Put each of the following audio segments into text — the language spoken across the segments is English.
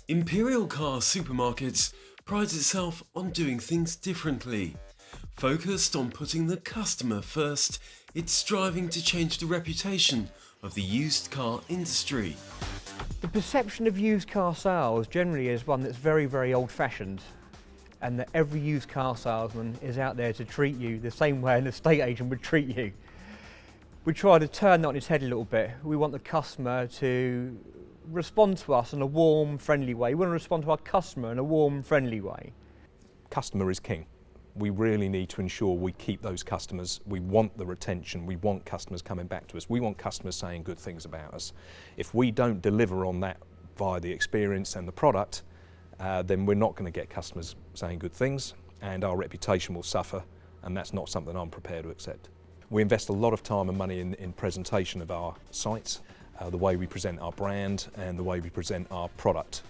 Imperial Car Supermarkets prides itself on doing things differently. Focused on putting the customer first, it's striving to change the reputation of the used car industry. The perception of used car sales generally is one that's very, very old-fashioned, and that every used car salesman is out there to treat you the same way an estate agent would treat you. We try to turn that on its head a little bit. We want the customer to respond to us in a warm, friendly way. We want to respond to our customer in a warm, friendly way. Customer is king. We really need to ensure we keep those customers. We want the retention. We want customers coming back to us. We want customers saying good things about us. If we don't deliver on that via the experience and the product, then we're not going to get customers saying good things, and our reputation will suffer, and that's not something I'm prepared to accept. We invest a lot of time and money in presentation of our sites, the way we present our brand and the way we present our product.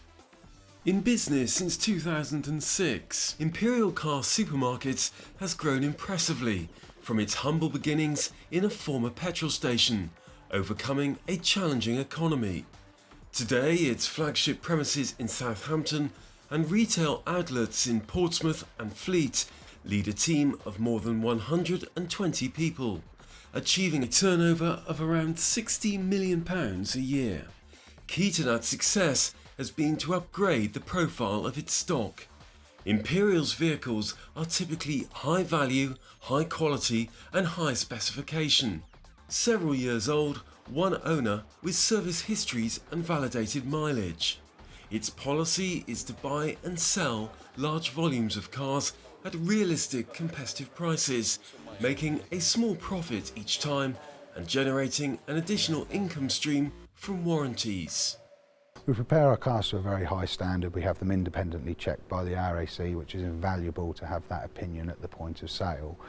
In business since 2006, Imperial Car Supermarkets has grown impressively from its humble beginnings in a former petrol station, overcoming a challenging economy. Today, its flagship premises in Southampton and retail outlets in Portsmouth and Fleet lead a team of more than 120 people, achieving a turnover of around £60 million a year. Key to that success has been to upgrade the profile of its stock. Imperial's vehicles are typically high value, high quality and high specification. Several years old, one owner with service histories and validated mileage. Its policy is to buy and sell large volumes of cars at realistic competitive prices, making a small profit each time and generating an additional income stream from warranties. We prepare our cars to a very high standard. We have them independently checked by the RAC, which is invaluable to have that opinion at the point of sale.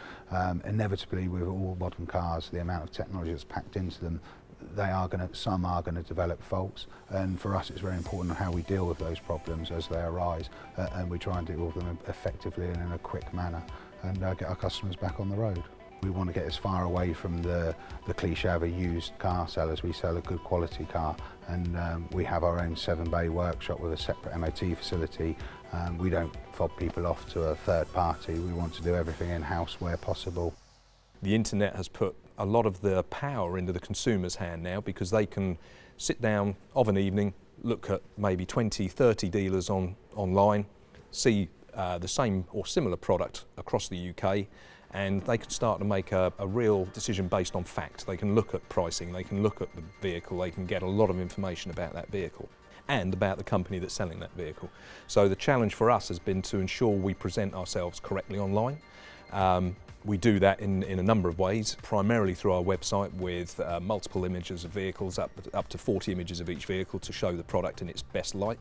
Inevitably, with all modern cars, the amount of technology that's packed into them, some are going to develop faults, and for us it's very important how we deal with those problems as they arise, and we try and deal with them effectively and in a quick manner, and get our customers back on the road. We want to get as far away from the cliche of a used car seller as we sell a good quality car, and we have our own 7-bay workshop with a separate MOT facility. We don't fob people off to a third party. We want to do everything in-house where possible. The internet has put a lot of the power into the consumer's hand now, because they can sit down of an evening, look at maybe 20, 30 dealers online, see the same or similar product across the UK, and they can start to make a real decision based on fact. They can look at pricing, they can look at the vehicle, they can get a lot of information about that vehicle and about the company that's selling that vehicle. So the challenge for us has been to ensure we present ourselves correctly online. We do that in a number of ways, primarily through our website with multiple images of vehicles, up to 40 images of each vehicle to show the product in its best light,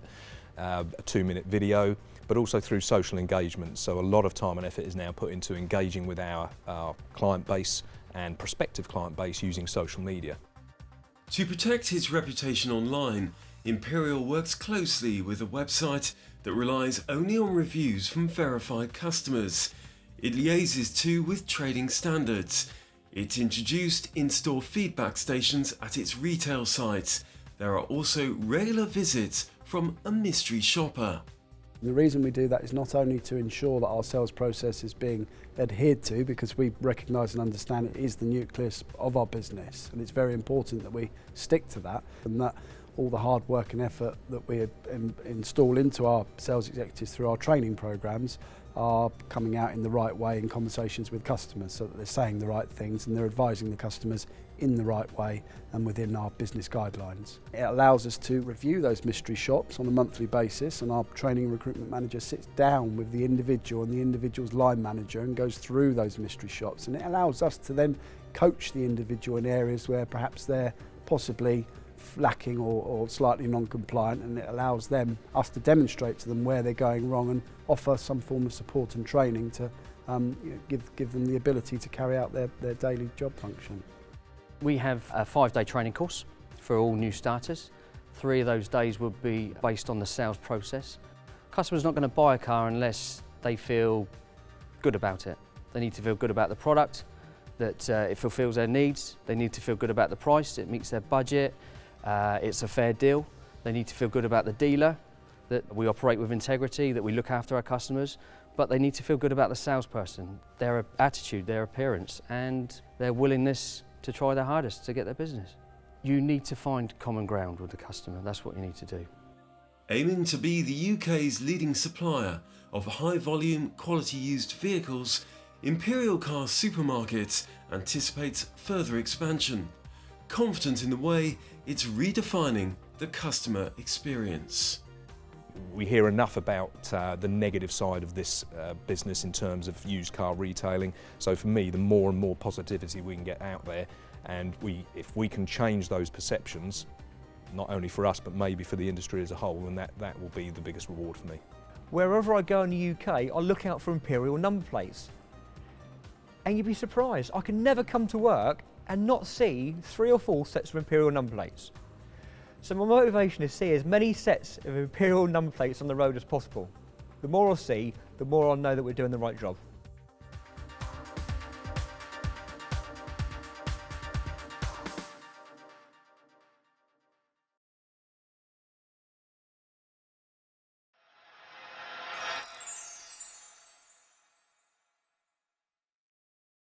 a 2-minute video, but also through social engagement. So a lot of time and effort is now put into engaging with our client base and prospective client base using social media. To protect its reputation online, Imperial works closely with a website that relies only on reviews from verified customers. It liaises too with trading standards. It introduced in-store feedback stations at its retail sites. There are also regular visits from a mystery shopper. The reason we do that is not only to ensure that our sales process is being adhered to, because we recognise and understand it is the nucleus of our business, and it's very important that we stick to that, and that all the hard work and effort that we install into our sales executives through our training programs are coming out in the right way in conversations with customers, so that they're saying the right things and they're advising the customers in the right way and within our business guidelines. It allows us to review those mystery shops on a monthly basis, and our training and recruitment manager sits down with the individual and the individual's line manager and goes through those mystery shops, and it allows us to then coach the individual in areas where perhaps they're possibly lacking or slightly non-compliant, and it allows us to demonstrate to them where they're going wrong and offer some form of support and training to give them the ability to carry out their daily job function. We have a 5-day training course for all new starters. 3 of those days will be based on the sales process. Customer's not going to buy a car unless they feel good about it. They need to feel good about the product, that it fulfills their needs. They need to feel good about the price, it meets their budget, it's a fair deal. They need to feel good about the dealer, that we operate with integrity, that we look after our customers, but they need to feel good about the salesperson, their attitude, their appearance, and their willingness to try their hardest to get their business. You need to find common ground with the customer. That's what you need to do. Aiming to be the UK's leading supplier of high-volume, quality used vehicles, Imperial Car Supermarkets anticipates further expansion, confident in the way it's redefining the customer experience. We hear enough about the negative side of this business in terms of used car retailing. So for me, the more and more positivity we can get out there, and if we can change those perceptions, not only for us but maybe for the industry as a whole, and that will be the biggest reward for me. Wherever I go in the UK, I look out for Imperial number plates. And you'd be surprised, I can never come to work and not see 3 or 4 sets of Imperial number plates. So my motivation is to see as many sets of Imperial number plates on the road as possible. The more I see, the more I know that we're doing the right job.